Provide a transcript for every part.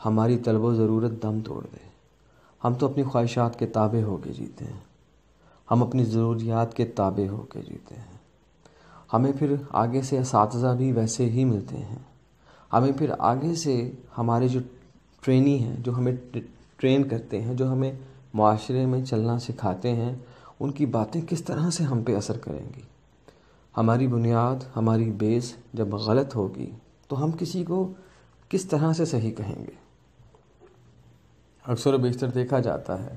ہماری طلب و ضرورت دم توڑ دے۔ ہم تو اپنی خواہشات کے تابع ہو کے جیتے ہیں، ہم اپنی ضروریات کے تابع ہو کے جیتے ہیں۔ ہمیں پھر آگے سے اساتذہ بھی ویسے ہی ملتے ہیں، ہمیں پھر آگے سے ہمارے جو ٹرینی ہیں، جو ہمیں ٹرین کرتے ہیں، جو ہمیں معاشرے میں چلنا سکھاتے ہیں، ان کی باتیں کس طرح سے ہم پہ اثر کریں گی۔ ہماری بنیاد، ہماری بیس جب غلط ہوگی تو ہم کسی کو کس طرح سے صحیح کہیں گے۔ اکثر و بیشتر دیکھا جاتا ہے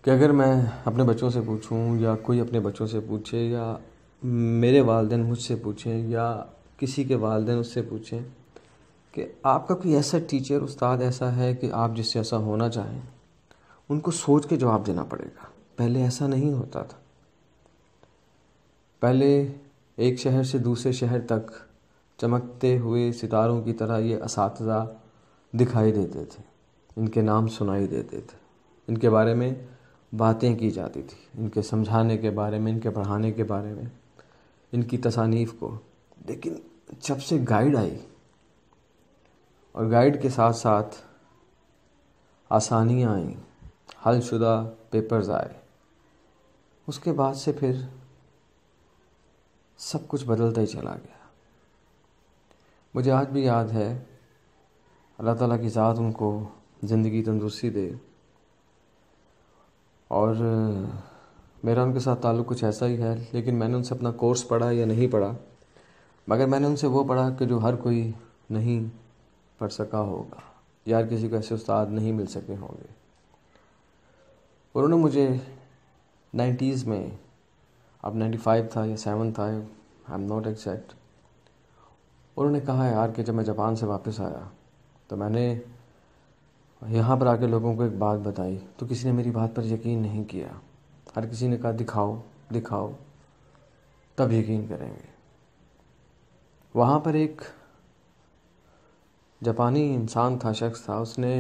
کہ اگر میں اپنے بچوں سے پوچھوں یا کوئی اپنے بچوں سے پوچھے یا میرے والدین مجھ سے پوچھیں یا کسی کے والدین اس سے پوچھیں کہ آپ کا کوئی ایسا ٹیچر، استاد ایسا ہے کہ آپ جس سے ایسا ہونا چاہیں، ان کو سوچ کے جواب دینا پڑے گا۔ پہلے ایسا نہیں ہوتا تھا۔ پہلے ایک شہر سے دوسرے شہر تک چمکتے ہوئے ستاروں کی طرح یہ اساتذہ دکھائی دیتے تھے، ان کے نام سنائی دیتے تھے، ان کے بارے میں باتیں کی جاتی تھی، ان کے سمجھانے کے بارے میں، ان کے پڑھانے کے بارے میں، ان کی تصانیف کو۔ لیکن جب سے گائیڈ آئی اور گائیڈ کے ساتھ ساتھ آسانیاں آئیں، حل شدہ پیپرز آئے، اس کے بعد سے پھر سب کچھ بدلتا ہی چلا گیا۔ مجھے آج بھی یاد ہے، اللہ تعالیٰ کی ذات ان کو زندگی تندرستی دے، اور میرا ان کے ساتھ تعلق کچھ ایسا ہی ہے، لیکن میں نے ان سے اپنا کورس پڑھا یا نہیں پڑھا، مگر میں نے ان سے وہ پڑھا کہ جو ہر کوئی نہیں پڑھ سکا ہوگا، یا ہر کسی کو ایسے استاد نہیں مل سکے ہوں گے۔ اور انہوں نے مجھے 90s میں، اب 95 تھا یا 7 تھا، آئی ایم ناٹ ایگزیکٹ، انہوں نے کہا یار کہ جب میں جاپان سے واپس آیا تو میں نے یہاں پر آ کے لوگوں کو ایک بات بتائی تو کسی نے میری بات پر یقین نہیں کیا۔ ہر کسی نے کہا دکھاؤ دکھاؤ تب یقین کریں گے۔ وہاں پر ایک جاپانی انسان تھا، شخص تھا، اس نے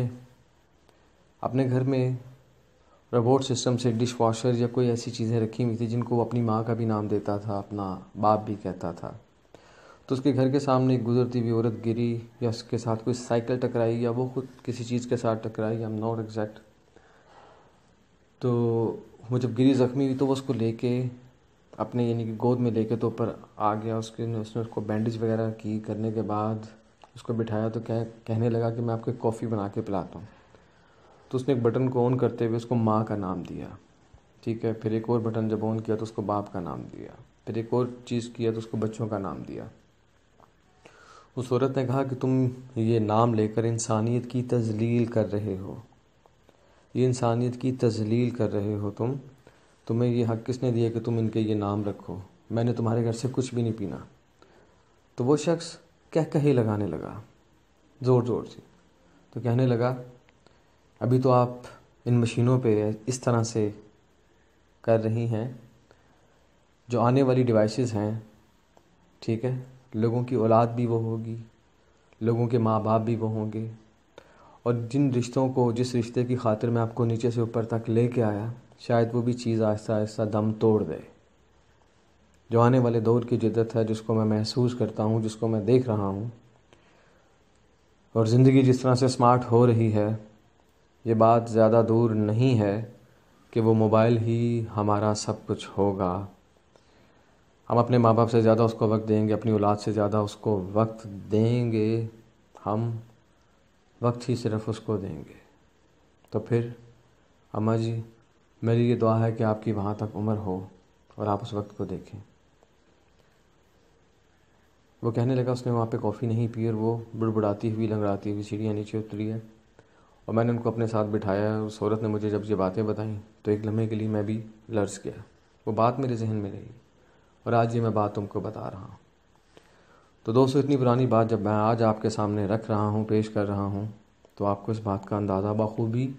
اپنے گھر میں روبوٹ سسٹم سے ڈش واشر یا کوئی ایسی چیزیں رکھی ہوئی تھی جن کو وہ اپنی ماں کا بھی نام دیتا تھا، اپنا باپ بھی کہتا تھا۔ تو اس کے گھر کے سامنے ایک گزرتی ہوئی عورت گری، یا اس کے ساتھ کوئی سائیکل ٹکرائی، یا وہ خود کسی چیز کے ساتھ ٹکرائی، آئی ایم ناٹ ایگزیکٹ۔ تو وہ جب گری، زخمی ہوئی، تو وہ اس کو لے کے اپنے یعنی کہ گود میں لے کے تو اوپر آ گیا، اس نے اس کو بینڈیج وغیرہ کی، کرنے کے بعد اس کو بٹھایا تو کہنے لگا کہ میں آپ کو ایک کافی بنا کے پلاتا ہوں۔ تو اس نے ایک بٹن کو آن کرتے ہوئے اس کو ماں کا نام دیا، ٹھیک ہے، پھر ایک اور بٹن جب آن کیا تو اس کو باپ کا نام دیا، پھر ایک اور چیز کیا تو اس کو بچوں کا نام دیا۔ اس عورت نے کہا کہ تم یہ نام لے کر انسانیت کی تذلیل کر رہے ہو، یہ انسانیت کی تذلیل کر رہے ہو، تمہیں یہ حق کس نے دیا کہ تم ان کے یہ نام رکھو؟ میں نے تمہارے گھر سے کچھ بھی نہیں پینا۔ تو وہ شخص کہے لگانے لگا زور زور سے، تو کہنے لگا ابھی تو آپ ان مشینوں پہ اس طرح سے کر رہی ہیں، جو آنے والی ڈیوائسز ہیں، ٹھیک ہے، لوگوں کی اولاد بھی وہ ہوگی، لوگوں کے ماں باپ بھی وہ ہوں گے، اور جن رشتوں کو، جس رشتے کی خاطر میں آپ کو نیچے سے اوپر تک لے کے آیا، شاید وہ بھی چیز آہستہ آہستہ دم توڑ دے۔ جو آنے والے دور کی جدت ہے، جس کو میں محسوس کرتا ہوں، جس کو میں دیکھ رہا ہوں، اور زندگی جس طرح سے سمارٹ ہو رہی ہے، یہ بات زیادہ دور نہیں ہے کہ وہ موبائل ہی ہمارا سب کچھ ہوگا۔ ہم اپنے ماں باپ سے زیادہ اس کو وقت دیں گے، اپنی اولاد سے زیادہ اس کو وقت دیں گے، ہم وقت ہی صرف اس کو دیں گے۔ تو پھر اماں جی، میری یہ دعا ہے کہ آپ کی وہاں تک عمر ہو اور آپ اس وقت کو دیکھیں۔ وہ کہنے لگا اس نے وہاں پہ کافی نہیں پی، اور وہ بڑبڑاتی ہوئی، لنگڑاتی ہوئی سیڑھیاں نیچے اتری ہے، اور میں نے ان کو اپنے ساتھ بٹھایا۔ اس عورت نے مجھے جب یہ باتیں بتائیں تو ایک لمحے کے لیے میں بھی لرز گیا، وہ بات میرے ذہن میں رہی، اور آج یہ میں بات تم کو بتا رہا ہوں۔ تو دوستو، اتنی پرانی بات جب میں آج آپ کے سامنے رکھ رہا ہوں، پیش کر رہا ہوں، تو آپ کو اس بات کا اندازہ بخوبی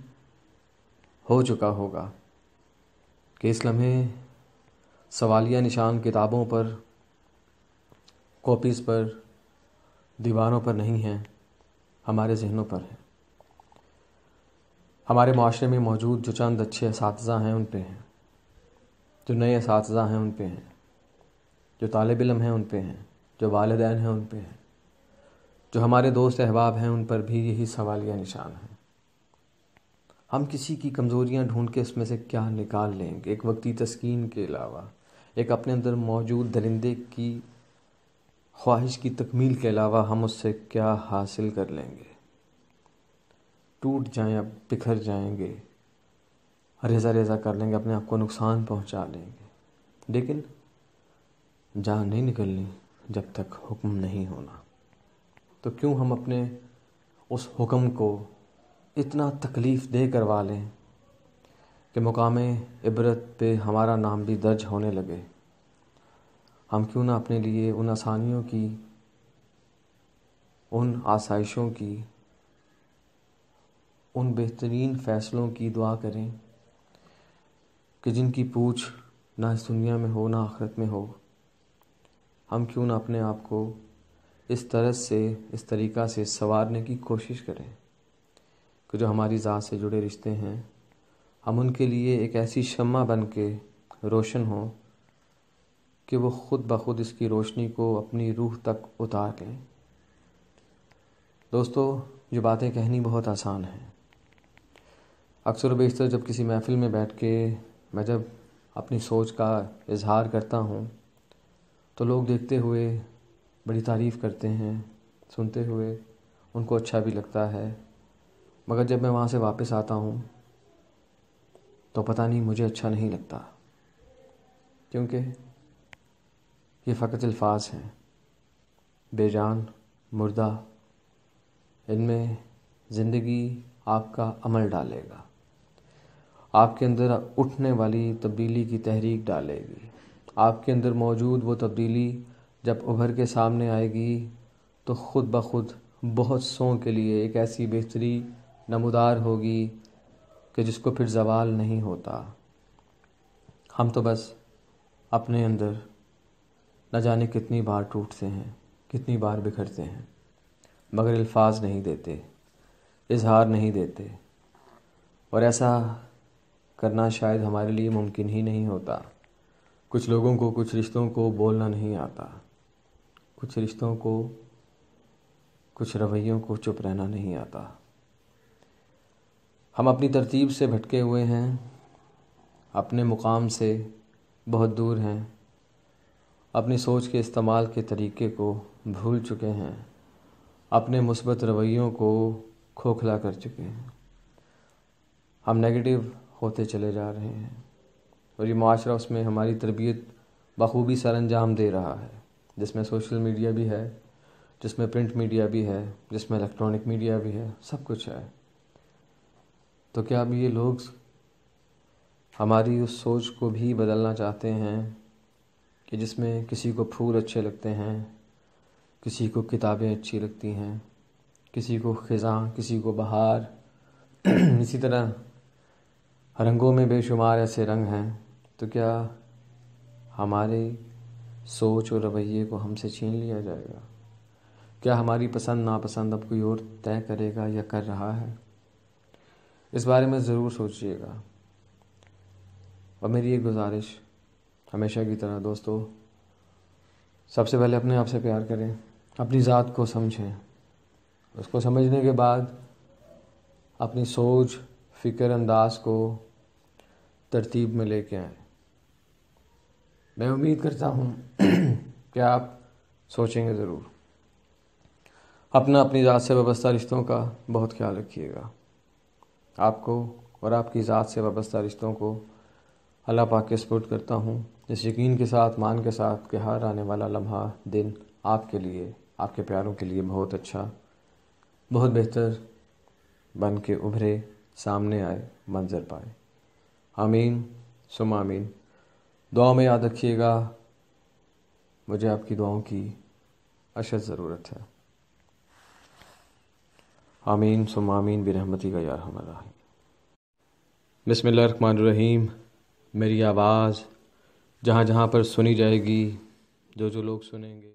ہو چکا ہوگا کہ اس لمحے سوالیہ نشان کتابوں پر، کاپیز پر، دیواروں پر نہیں ہیں، ہمارے ذہنوں پر ہیں۔ ہمارے معاشرے میں موجود جو چند اچھے اساتذہ ہیں ان پہ ہیں، جو نئے اساتذہ ہیں ان پہ ہیں، جو طالب علم ہیں ان پہ ہیں، جو والدین ہیں ان پہ ہیں، جو ہمارے دوست احباب ہیں ان پر بھی یہی سوالیہ نشان ہے۔ ہم کسی کی کمزوریاں ڈھونڈ کے اس میں سے کیا نکال لیں گے؟ ایک وقتی تسکین کے علاوہ، ایک اپنے اندر موجود درندے کی خواہش کی تکمیل کے علاوہ ہم اس سے کیا حاصل کر لیں گے؟ ٹوٹ جائیں یا بکھر جائیں گے، ریزہ ریزہ کر لیں گے، اپنے آپ کو نقصان پہنچا لیں گے، لیکن جان نہیں نکلنی جب تک حکم نہیں ہونا۔ تو کیوں ہم اپنے اس حکم کو اتنا تکلیف دے کروا لیں کہ مقام عبرت پہ ہمارا نام بھی درج ہونے لگے؟ ہم کیوں نہ اپنے لیے ان آسانیوں کی، ان آسائشوں کی، ان بہترین فیصلوں کی دعا کریں کہ جن کی پوچھ نہ اس دنیا میں ہو نہ آخرت میں ہو؟ ہم کیوں نہ اپنے آپ کو اس طرز سے، اس طریقہ سے سنوارنے کی کوشش کریں کہ جو ہماری ذات سے جڑے رشتے ہیں ہم ان کے لیے ایک ایسی شمع بن کے روشن ہوں کہ وہ خود بخود اس کی روشنی کو اپنی روح تک اتار لیں۔ دوستو، یہ باتیں کہنی بہت آسان ہیں۔ اکثر و بیشتر جب کسی محفل میں بیٹھ کے میں جب اپنی سوچ کا اظہار کرتا ہوں تو لوگ دیکھتے ہوئے بڑی تعریف کرتے ہیں، سنتے ہوئے ان کو اچھا بھی لگتا ہے، مگر جب میں وہاں سے واپس آتا ہوں تو پتہ نہیں مجھے اچھا نہیں لگتا، کیونکہ یہ فقط الفاظ ہیں، بے جان، مردہ، ان میں زندگی آپ کا عمل ڈالے گا، آپ کے اندر اٹھنے والی تبدیلی کی تحریک ڈالے گی۔ آپ کے اندر موجود وہ تبدیلی جب ابھر کے سامنے آئے گی تو خود بخود بہت سوں کے لیے ایک ایسی بہتری نمودار ہوگی کہ جس کو پھر زوال نہیں ہوتا۔ ہم تو بس اپنے اندر نہ جانے کتنی بار ٹوٹتے ہیں، کتنی بار بکھرتے ہیں، مگر الفاظ نہیں دیتے، اظہار نہیں دیتے، اور ایسا کرنا شاید ہمارے لیے ممکن ہی نہیں ہوتا۔ کچھ لوگوں کو، کچھ رشتوں کو بولنا نہیں آتا، کچھ رشتوں کو، کچھ رویوں کو چپ رہنا نہیں آتا۔ ہم اپنی ترتیب سے بھٹکے ہوئے ہیں، اپنے مقام سے بہت دور ہیں، اپنی سوچ کے استعمال کے طریقے کو بھول چکے ہیں، اپنے مثبت رویوں کو کھوکھلا کر چکے ہیں، ہم نیگیٹو ہوتے چلے جا رہے ہیں، اور یہ معاشرہ اس میں ہماری تربیت بخوبی سر انجام دے رہا ہے، جس میں سوشل میڈیا بھی ہے، جس میں پرنٹ میڈیا بھی ہے، جس میں الیکٹرانک میڈیا بھی ہے، سب کچھ ہے۔ تو کیا اب یہ لوگ ہماری اس سوچ کو بھی بدلنا چاہتے ہیں کہ جس میں کسی کو پھول اچھے لگتے ہیں، کسی کو کتابیں اچھی لگتی ہیں، کسی کو خزاں، کسی کو بہار، اسی طرح رنگوں میں بے شمار ایسے رنگ ہیں، تو کیا ہماری سوچ اور رویے کو ہم سے چھین لیا جائے گا؟ کیا ہماری پسند ناپسند اب کوئی اور طے کرے گا یا کر رہا ہے؟ اس بارے میں ضرور سوچیے گا۔ اور میری ایک گزارش ہمیشہ کی طرح دوستو، سب سے پہلے اپنے آپ سے پیار کریں، اپنی ذات کو سمجھیں، اس کو سمجھنے کے بعد اپنی سوچ، فکر انداز کو ترتیب میں لے کے آئیں۔ میں امید کرتا ہوں کہ آپ سوچیں گے ضرور۔ اپنی ذات سے وابستہ رشتوں کا بہت خیال رکھیے گا۔ آپ کو اور آپ کی ذات سے وابستہ رشتوں کو اللہ پاک کے سپرد کرتا ہوں، اس یقین کے ساتھ، مان کے ساتھ کہ ہر آنے والا لمحہ، دن آپ کے لیے، آپ کے پیاروں کے لیے بہت اچھا، بہت بہتر بن کے ابھرے، سامنے آئے، منظر پائے۔ آمین ثم آمین۔ دعاؤں میں یاد رکھیے گا، مجھے آپ کی دعاؤں کی اشد ضرورت ہے۔ آمین ثم آمین برحمتک یا ارحم الراحمین۔ بسم اللہ الرحمن الرحیم۔ میری آواز جہاں جہاں پر سنی جائے گی، جو لوگ سنیں گے